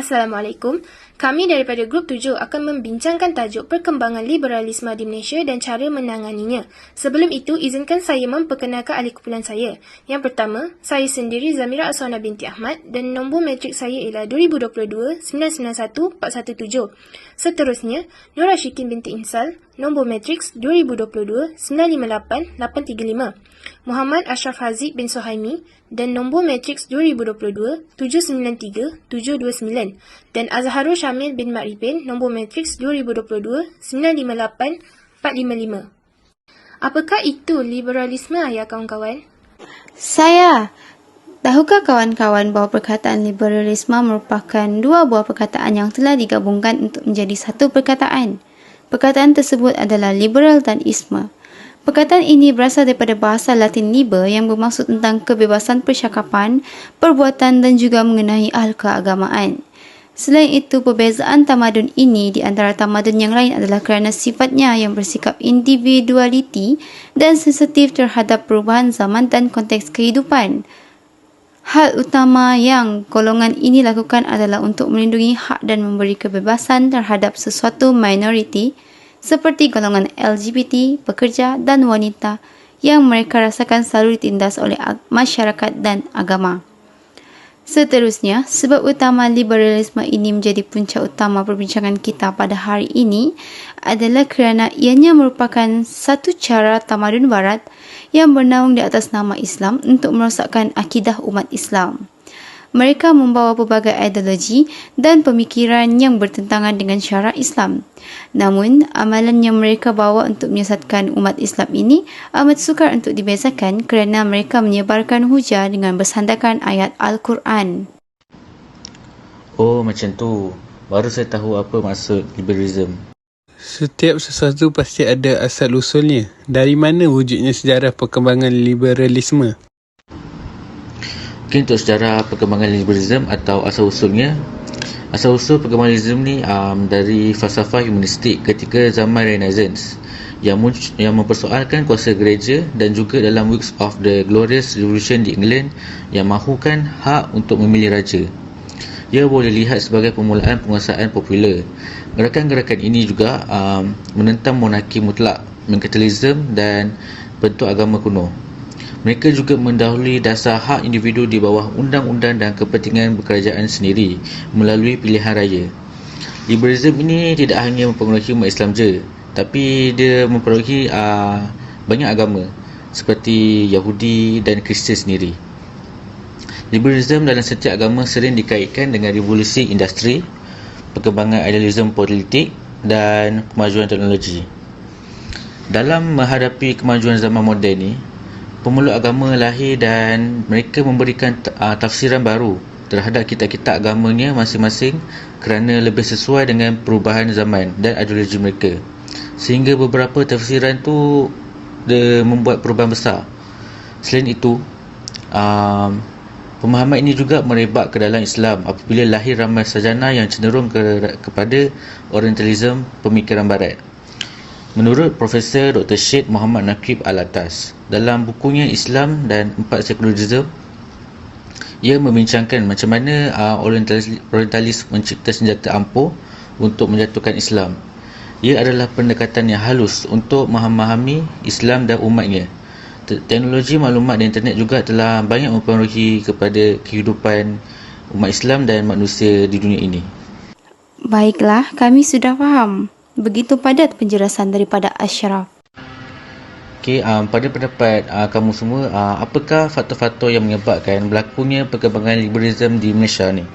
Assalamualaikum. Kami daripada Grup 7 akan membincangkan tajuk perkembangan liberalisme di Malaysia dan cara menanganinya. Sebelum itu, izinkan saya memperkenalkan ahli kumpulan saya. Yang pertama, saya sendiri Zamira Aswana binti Ahmad dan nombor matrik saya ialah 2022 991 417. Seterusnya, Nora Syikin binti Insal, nombor matriks 2022 958 835. Muhammad Ashraf Haziq bin Suhaimi dan nombor matriks 2022 793 729 dan Azharul Syamil bin Makripin nombor matriks 2022 958 455. Apakah itu liberalisme, ya kawan-kawan? Tahukah kawan-kawan bahawa perkataan liberalisme merupakan dua buah perkataan yang telah digabungkan untuk menjadi satu perkataan? Perkataan tersebut adalah liberal dan isme. Perkataan ini berasal daripada bahasa Latin liber yang bermaksud tentang kebebasan percakapan, perbuatan dan juga mengenai hal keagamaan. Selain itu, perbezaan tamadun ini di antara tamadun yang lain adalah kerana sifatnya yang bersikap individualiti dan sensitif terhadap perubahan zaman dan konteks kehidupan. Hal utama yang golongan ini lakukan adalah untuk melindungi hak dan memberi kebebasan terhadap sesuatu minoriti seperti golongan LGBT, pekerja dan wanita yang mereka rasakan selalu ditindas oleh masyarakat dan agama. Seterusnya, sebab utama liberalisme ini menjadi punca utama perbincangan kita pada hari ini adalah kerana ianya merupakan satu cara tamadun barat yang bernaung di atas nama Islam untuk merosakkan akidah umat Islam. Mereka membawa pelbagai ideologi dan pemikiran yang bertentangan dengan syarak Islam. Namun, amalan yang mereka bawa untuk menyesatkan umat Islam ini amat sukar untuk dibezakan kerana mereka menyebarkan hujah dengan bersandarkan ayat Al-Quran. Oh, macam tu. Baru saya tahu apa maksud liberalism. Setiap sesuatu pasti ada asal-usulnya. Dari mana wujudnya sejarah perkembangan liberalisme? Mungkin untuk sejarah perkembangan liberalism atau asal-usulnya, asal-usul perkembangan liberalism ni dari falsafah humanistik ketika zaman Renaissance yang mempersoalkan kuasa gereja dan juga dalam Weeks of the Glorious Revolution di England yang mahukan hak untuk memilih raja. Ia boleh lihat sebagai permulaan penguasaan popular. Gerakan-gerakan ini juga menentang monarki mutlak, merkantilisme dan bentuk agama kuno. Mereka juga mendahului dasar hak individu di bawah undang-undang dan kepentingan berkerajaan sendiri melalui pilihan raya. Liberalism ini tidak hanya mempengaruhi umat Islam je, tapi dia mempengaruhi banyak agama seperti Yahudi dan Kristian sendiri. Liberalism dalam setiap agama sering dikaitkan dengan revolusi industri, perkembangan idealisme politik dan kemajuan teknologi. Dalam menghadapi kemajuan zaman moden ni, pemeluk agama lahir dan mereka memberikan tafsiran baru terhadap kitab-kitab agamanya masing-masing kerana lebih sesuai dengan perubahan zaman dan ideologi mereka. Sehingga beberapa tafsiran tu dia membuat perubahan besar. Selain itu, pemahaman ini juga merebak ke dalam Islam apabila lahir ramai sarjana yang cenderung kepada orientalisme pemikiran barat. Menurut Profesor Dr. Syed Muhammad Naqib Al-Atas, dalam bukunya Islam dan Empat Sekularisme, ia membincangkan macam mana orientalis mencipta senjata ampuh untuk menjatuhkan Islam. Ia adalah pendekatan yang halus untuk memahami Islam dan umatnya. Teknologi maklumat dan internet juga telah banyak mempengaruhi kepada kehidupan umat Islam dan manusia di dunia ini. Baiklah, kami sudah faham. Begitu padat penjelasan daripada Ashraf. Okey, pada pendapat kamu semua, apakah faktor-faktor yang menyebabkan berlakunya perkembangan liberalisme di Malaysia ni?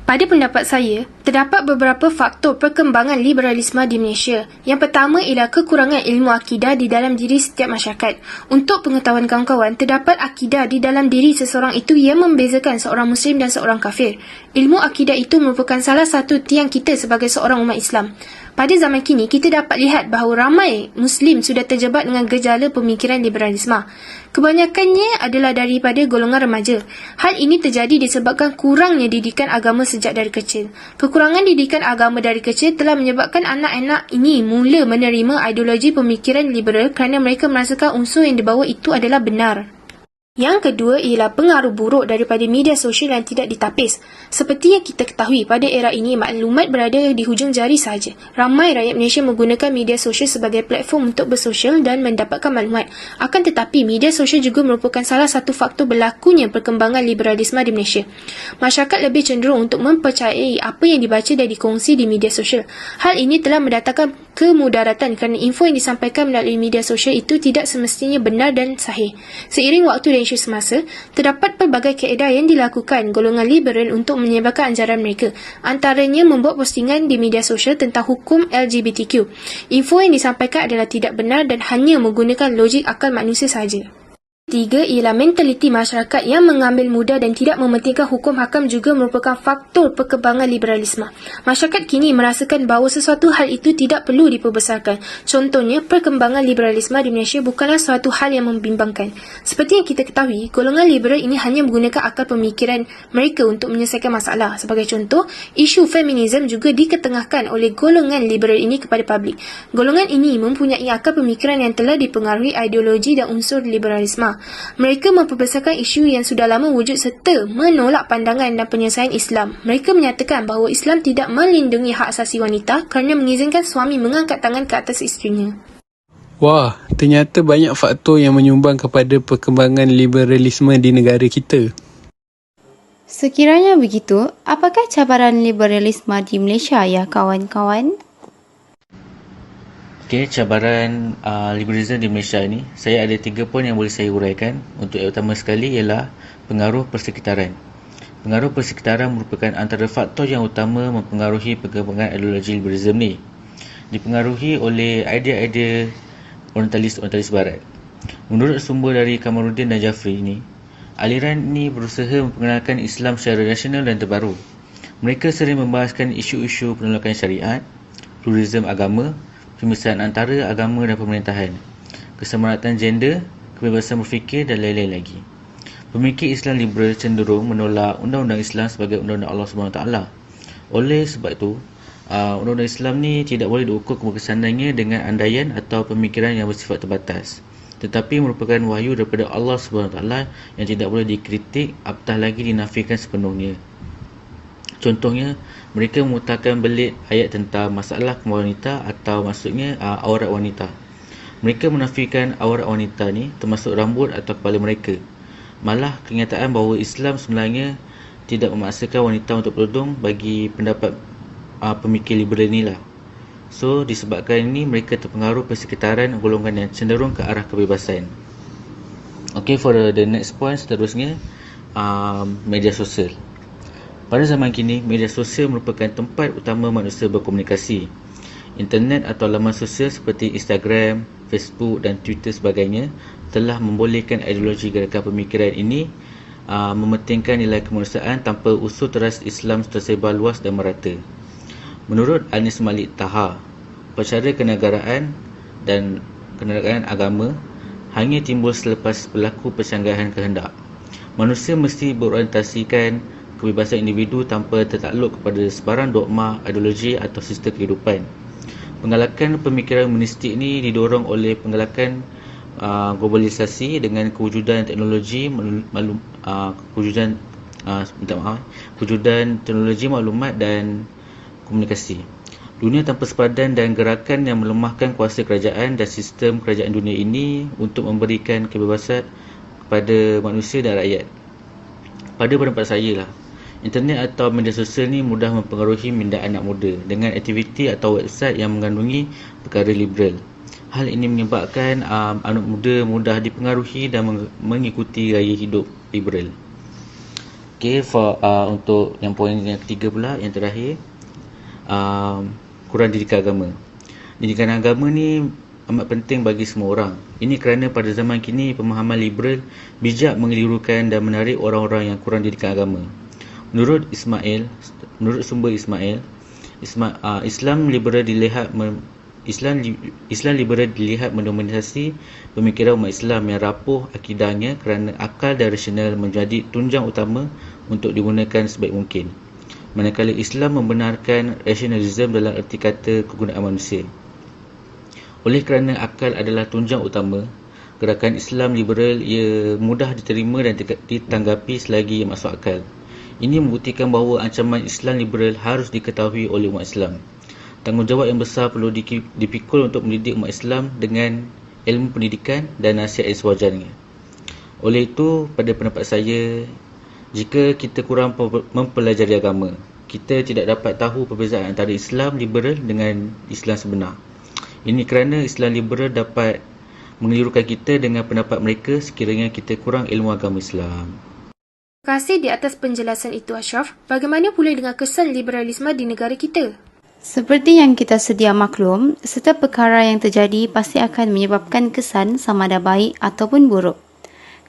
Pada pendapat saya, terdapat beberapa faktor perkembangan liberalisme di Malaysia. Yang pertama ialah kekurangan ilmu akidah di dalam diri setiap masyarakat. Untuk pengetahuan kawan-kawan, terdapat akidah di dalam diri seseorang itu yang membezakan seorang Muslim dan seorang kafir. Ilmu akidah itu merupakan salah satu tiang kita sebagai seorang umat Islam. Pada zaman kini, kita dapat lihat bahawa ramai Muslim sudah terjebak dengan gejala pemikiran liberalisme. Kebanyakannya adalah daripada golongan remaja. Hal ini terjadi disebabkan kurangnya didikan agama sejak dari kecil. Kekurangan didikan agama dari kecil telah menyebabkan anak-anak ini mula menerima ideologi pemikiran liberal kerana mereka merasakan unsur yang dibawa itu adalah benar. Yang kedua ialah pengaruh buruk daripada media sosial yang tidak ditapis. Seperti yang kita ketahui, pada era ini maklumat berada di hujung jari sahaja. Ramai rakyat Malaysia menggunakan media sosial sebagai platform untuk bersosial dan mendapatkan maklumat. Akan tetapi, media sosial juga merupakan salah satu faktor berlakunya perkembangan liberalisme di Malaysia. Masyarakat lebih cenderung untuk mempercayai apa yang dibaca dan dikongsi di media sosial. Hal ini telah mendatangkan kemudaratan kerana info yang disampaikan melalui media sosial itu tidak semestinya benar dan sahih. Seiring waktu dan isu semasa, terdapat pelbagai kaedah yang dilakukan golongan liberal untuk menyebarkan ajaran mereka. Antaranya membuat postingan di media sosial tentang hukum LGBTQ. Info yang disampaikan adalah tidak benar dan hanya menggunakan logik akal manusia sahaja. Tiga ialah mentaliti masyarakat yang mengambil mudah dan tidak mementingkan hukum hakam juga merupakan faktor perkembangan liberalisme. Masyarakat kini merasakan bahawa sesuatu hal itu tidak perlu diperbesarkan. Contohnya, perkembangan liberalisme di Malaysia bukanlah suatu hal yang membimbangkan. Seperti yang kita ketahui, golongan liberal ini hanya menggunakan akal pemikiran mereka untuk menyelesaikan masalah. Sebagai contoh, isu feminisme juga diketengahkan oleh golongan liberal ini kepada publik. Golongan ini mempunyai akal pemikiran yang telah dipengaruhi ideologi dan unsur liberalisme. Mereka memperbesarkan isu yang sudah lama wujud serta menolak pandangan dan penyelesaian Islam. Mereka menyatakan bahawa Islam tidak melindungi hak asasi wanita kerana mengizinkan suami mengangkat tangan ke atas isterinya. Wah, ternyata banyak faktor yang menyumbang kepada perkembangan liberalisme di negara kita. Sekiranya begitu, apakah cabaran liberalisme di Malaysia ya kawan-kawan? Okey, cabaran liberalisme di Malaysia ni, saya ada 3 poin yang boleh saya uraikan. Untuk yang utama sekali ialah pengaruh persekitaran. Pengaruh persekitaran merupakan antara faktor yang utama mempengaruhi perkembangan ideologi liberalisme ni. Dipengaruhi oleh idea-idea orientalis barat. Menurut sumber dari Kamaluddin dan Jafri ni, aliran ini berusaha memperkenalkan Islam secara rasional dan terbaru. Mereka sering membahaskan isu-isu penolakan syariat, pluralisme agama, pemisahan antara agama dan pemerintahan, kesamaratan gender, kebebasan berfikir dan lain-lain lagi. Pemikir Islam liberal cenderung menolak undang-undang Islam sebagai undang-undang Allah SWT. Oleh sebab itu, undang-undang Islam ni tidak boleh diukur keberkesanannya dengan andaian atau pemikiran yang bersifat terbatas, tetapi merupakan wahyu daripada Allah SWT yang tidak boleh dikritik, apatah lagi dinafikan sepenuhnya. Contohnya, mereka memutarkan belit ayat tentang masalah kemaluan wanita atau maksudnya aurat wanita. Mereka menafikan aurat wanita ni termasuk rambut atau kepala mereka. Malah kenyataan bahawa Islam sebenarnya tidak memaksakan wanita untuk bertudung bagi pendapat pemikir liberal inilah. So disebabkan ini mereka terpengaruh persekitaran golongan yang cenderung ke arah kebebasan. Okay, for the next point seterusnya, media sosial. Pada zaman kini, media sosial merupakan tempat utama manusia berkomunikasi. Internet atau laman sosial seperti Instagram, Facebook dan Twitter sebagainya telah membolehkan ideologi gerakan pemikiran ini mementingkan nilai kemanusiaan tanpa usul teras Islam tersebar luas dan merata. Menurut Anis Malik Taha, percara kenegaraan dan kenegaraan agama hanya timbul selepas berlaku persanggahan kehendak. Manusia mesti berorientasikan kebebasan individu tanpa tertakluk kepada sebarang dogma, ideologi atau sistem kehidupan. Penggalakan pemikiran humanistik ini didorong oleh penggalakan globalisasi dengan kewujudan teknologi kewujudan teknologi maklumat dan komunikasi. Dunia tanpa sepadan dan gerakan yang melemahkan kuasa kerajaan dan sistem kerajaan dunia ini untuk memberikan kebebasan kepada manusia dan rakyat. Pada pendapat saya lah, internet atau media sosial ni mudah mempengaruhi minda anak muda dengan aktiviti atau website yang mengandungi perkara liberal. Hal ini menyebabkan anak muda mudah dipengaruhi dan mengikuti gaya hidup liberal. Okay, untuk yang poin yang ketiga pula, yang terakhir, kurang didikan agama. Didikan agama ni amat penting bagi semua orang. Ini kerana pada zaman kini pemahaman liberal bijak mengelirukan dan menarik orang-orang yang kurang didikan agama. Menurut sumber Ismail, Islam liberal dilihat mendominasi pemikiran umat Islam yang rapuh akidahnya kerana akal dan rasional menjadi tunjang utama untuk digunakan sebaik mungkin. Manakala Islam membenarkan rasionalisme dalam erti kata kegunaan manusia. Oleh kerana akal adalah tunjang utama, Gerakan Islam liberal ia mudah diterima dan ditanggapi selagi ia masuk akal. Ini membuktikan bahawa ancaman Islam liberal harus diketahui oleh umat Islam. Tanggungjawab yang besar perlu dipikul untuk mendidik umat Islam dengan ilmu pendidikan dan nasihat yang sewajarnya. Oleh itu, pada pendapat saya, jika kita kurang mempelajari agama, kita tidak dapat tahu perbezaan antara Islam liberal dengan Islam sebenar. Ini kerana Islam liberal dapat mengelirukan kita dengan pendapat mereka sekiranya kita kurang ilmu agama Islam. Terima kasih di atas penjelasan itu, Ashraf. Bagaimana pula dengan kesan liberalisme di negara kita? Seperti yang kita sedia maklum, setiap perkara yang terjadi pasti akan menyebabkan kesan sama ada baik ataupun buruk.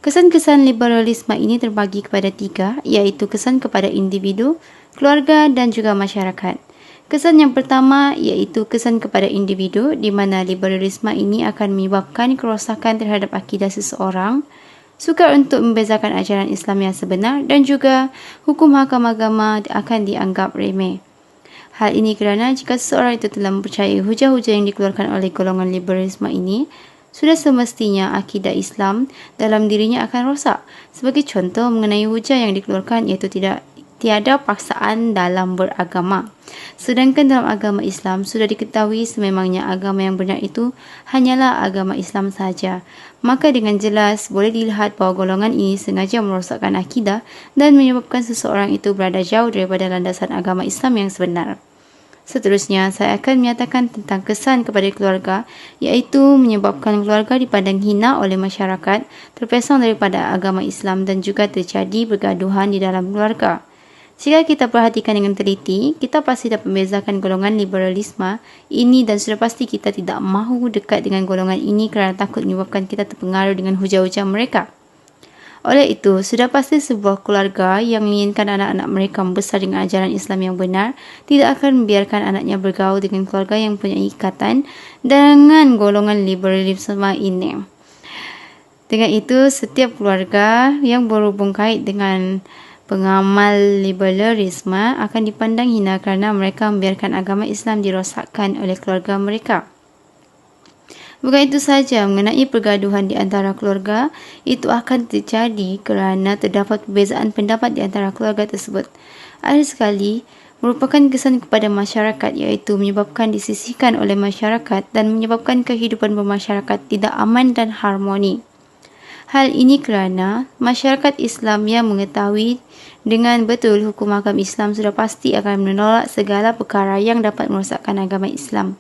Kesan-kesan liberalisme ini terbagi kepada 3, iaitu kesan kepada individu, keluarga dan juga masyarakat. Kesan yang pertama iaitu kesan kepada individu, di mana liberalisme ini akan menyebabkan kerosakan terhadap akidah seseorang, sukar untuk membezakan ajaran Islam yang sebenar dan juga hukum hakam agama akan dianggap remeh. Hal ini kerana jika seseorang itu telah mempercayai hujah-hujah yang dikeluarkan oleh golongan liberalisme ini, sudah semestinya akidah Islam dalam dirinya akan rosak. Sebagai contoh mengenai hujah yang dikeluarkan iaitu tiada paksaan dalam beragama. Sedangkan dalam agama Islam sudah diketahui sememangnya agama yang benar itu hanyalah agama Islam sahaja. Maka dengan jelas boleh dilihat bahawa golongan ini sengaja merosakkan akidah dan menyebabkan seseorang itu berada jauh daripada landasan agama Islam yang sebenar. Seterusnya, saya akan menyatakan tentang kesan kepada keluarga, iaitu menyebabkan keluarga dipandang hina oleh masyarakat, terpesong daripada agama Islam dan juga terjadi pergaduhan di dalam keluarga. Jika kita perhatikan dengan teliti, kita pasti dapat membezakan golongan liberalisme ini dan sudah pasti kita tidak mahu dekat dengan golongan ini kerana takut menyebabkan kita terpengaruh dengan hujah-hujah mereka. Oleh itu, sudah pasti sebuah keluarga yang menginginkan anak-anak mereka membesar dengan ajaran Islam yang benar tidak akan membiarkan anaknya bergaul dengan keluarga yang punya ikatan dengan golongan liberalisme ini. Dengan itu, setiap keluarga yang berhubung kait dengan pengamal liberalisme akan dipandang hina kerana mereka membiarkan agama Islam dirosakkan oleh keluarga mereka. Bukan itu sahaja, mengenai pergaduhan di antara keluarga, itu akan terjadi kerana terdapat perbezaan pendapat di antara keluarga tersebut. Akhir sekali, merupakan kesan kepada masyarakat iaitu menyebabkan disisihkan oleh masyarakat dan menyebabkan kehidupan bermasyarakat tidak aman dan harmoni. Hal ini kerana masyarakat Islam yang mengetahui dengan betul hukum hakam Islam sudah pasti akan menolak segala perkara yang dapat merosakkan agama Islam.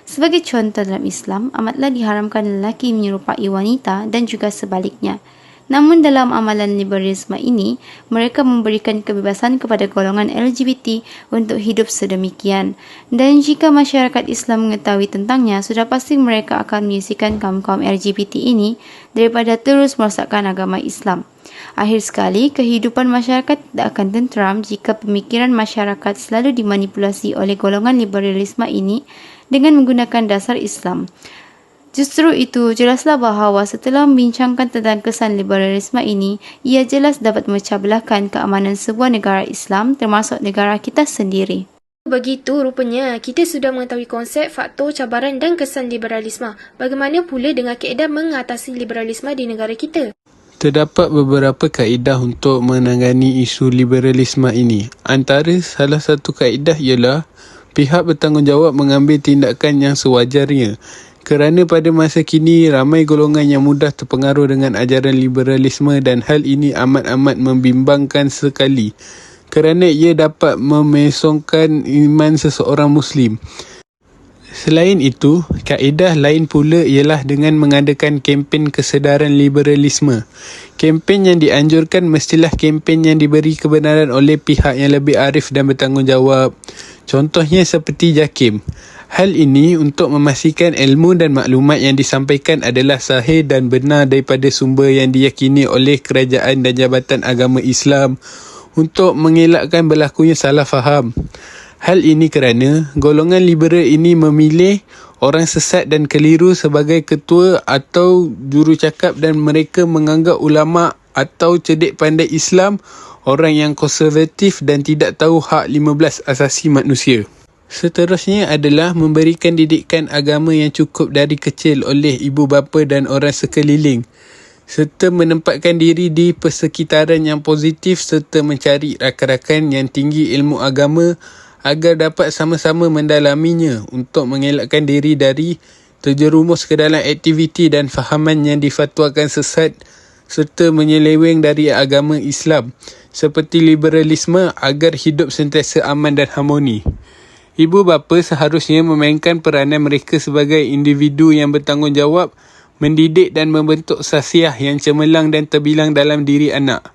Sebagai contoh dalam Islam, amatlah diharamkan lelaki menyerupai wanita dan juga sebaliknya. Namun dalam amalan liberalisme ini, mereka memberikan kebebasan kepada golongan LGBT untuk hidup sedemikian. Dan jika masyarakat Islam mengetahui tentangnya, sudah pasti mereka akan menyisihkan kaum-kaum LGBT ini daripada terus merosakkan agama Islam. Akhir sekali, kehidupan masyarakat tidak akan tenteram jika pemikiran masyarakat selalu dimanipulasi oleh golongan liberalisme ini dengan menggunakan dasar Islam. Justru itu, jelaslah bahawa setelah membincangkan tentang kesan liberalisme ini, ia jelas dapat memecah belahkan keamanan sebuah negara Islam termasuk negara kita sendiri. Begitu rupanya, kita sudah mengetahui konsep, faktor, cabaran dan kesan liberalisme. Bagaimana pula dengan kaedah mengatasi liberalisme di negara kita? Terdapat beberapa kaedah untuk menangani isu liberalisme ini. Antara salah satu kaedah ialah pihak bertanggungjawab mengambil tindakan yang sewajarnya. Kerana pada masa kini, ramai golongan yang mudah terpengaruh dengan ajaran liberalisme dan hal ini amat-amat membimbangkan sekali. Kerana ia dapat memesongkan iman seseorang Muslim. Selain itu, kaedah lain pula ialah dengan mengadakan kempen kesedaran liberalisme. Kempen yang dianjurkan mestilah kempen yang diberi kebenaran oleh pihak yang lebih arif dan bertanggungjawab. Contohnya seperti JAKIM. Hal ini untuk memastikan ilmu dan maklumat yang disampaikan adalah sahih dan benar daripada sumber yang diyakini oleh kerajaan dan jabatan agama Islam untuk mengelakkan berlakunya salah faham. Hal ini kerana golongan liberal ini memilih orang sesat dan keliru sebagai ketua atau jurucakap dan mereka menganggap ulama atau cerdik pandai Islam orang yang konservatif dan tidak tahu hak 15 asasi manusia. Seterusnya adalah memberikan didikan agama yang cukup dari kecil oleh ibu bapa dan orang sekeliling, serta menempatkan diri di persekitaran yang positif serta mencari rakan-rakan yang tinggi ilmu agama agar dapat sama-sama mendalaminya untuk mengelakkan diri dari terjerumus ke dalam aktiviti dan fahaman yang difatwakan sesat serta menyeleweng dari agama Islam seperti liberalisme agar hidup sentiasa aman dan harmoni. Ibu bapa seharusnya memainkan peranan mereka sebagai individu yang bertanggungjawab, mendidik dan membentuk sasiah yang cemerlang dan terbilang dalam diri anak.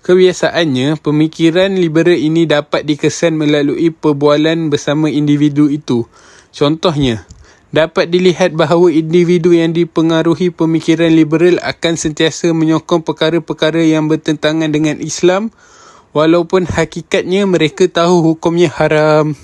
Kebiasaannya, pemikiran liberal ini dapat dikesan melalui perbualan bersama individu itu. Contohnya, dapat dilihat bahawa individu yang dipengaruhi pemikiran liberal akan sentiasa menyokong perkara-perkara yang bertentangan dengan Islam, walaupun hakikatnya mereka tahu hukumnya haram.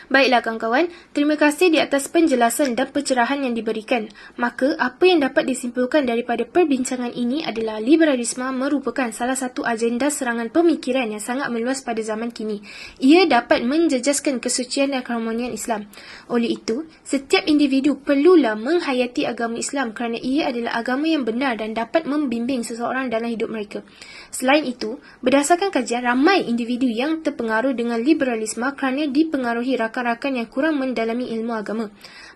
Baiklah kawan-kawan, terima kasih di atas penjelasan dan pencerahan yang diberikan. Maka, apa yang dapat disimpulkan daripada perbincangan ini adalah liberalisme merupakan salah satu agenda serangan pemikiran yang sangat meluas pada zaman kini. Ia dapat menjejaskan kesucian dan keharmonian Islam. Oleh itu, setiap individu perlulah menghayati agama Islam kerana ia adalah agama yang benar dan dapat membimbing seseorang dalam hidup mereka. Selain itu, berdasarkan kajian, ramai individu yang terpengaruh dengan liberalisme kerana dipengaruhi rakan-rakan yang kurang mendalami ilmu agama.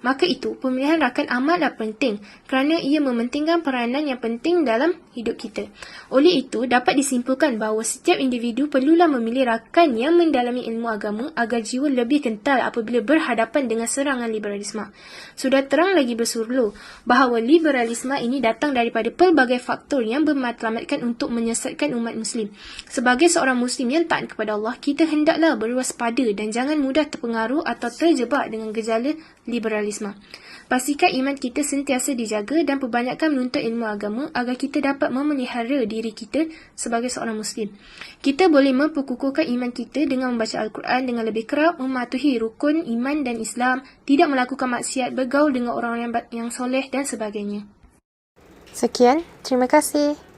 Maka itu, pemilihan rakan amatlah penting kerana ia mementingkan peranan yang penting dalam hidup kita. Oleh itu, dapat disimpulkan bahawa setiap individu perlulah memilih rakan yang mendalami ilmu agama agar jiwa lebih kental apabila berhadapan dengan serangan liberalisme. Sudah terang lagi bersurlo bahawa liberalisme ini datang daripada pelbagai faktor yang bermatlamatkan untuk menyesatkan umat Muslim. Sebagai seorang Muslim yang taat kepada Allah, kita hendaklah berwaspada dan jangan mudah terpengaruh atau terjebak dengan gejala liberalisme. Pastikan iman kita sentiasa dijaga dan perbanyakkan menuntut ilmu agama agar kita dapat memelihara diri kita sebagai seorang Muslim. Kita boleh memperkukuhkan iman kita dengan membaca Al-Quran dengan lebih kerap, mematuhi rukun iman dan Islam, tidak melakukan maksiat, bergaul dengan orang yang soleh dan sebagainya. Sekian, terima kasih.